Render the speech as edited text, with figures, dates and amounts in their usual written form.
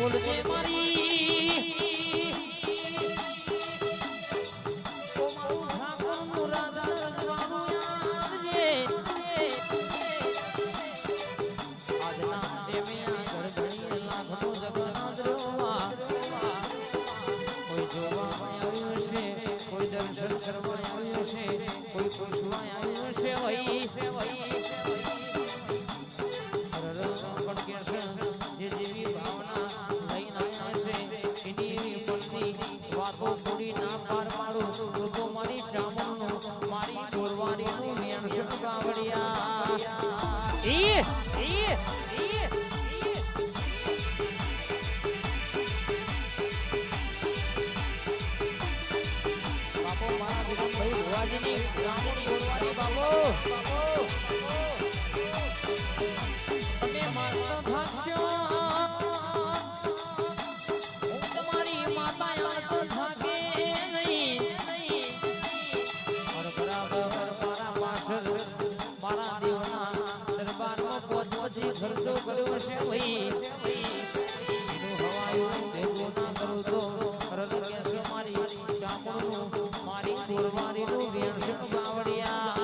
બોલજે મારી ઓ મારું ઠાકોરનું રાજા રજવાનું યાદજે આજના ટેમે આ ઘડઘડી લાખનો જગન્નાથ રોવા કોઈ જોવા આવ્યું છે કોઈ દર્શન કરવા આવ્યું છે કોઈ પૂછવા આવ્યું છે વહી ખર્ચો કર્યો છે ભાઈ એનું હવાયું ભેગું ના કરું તો રલ કેસો મારી ચામડું મારી ગોરવારીનું વ્યંજન બાવડિયા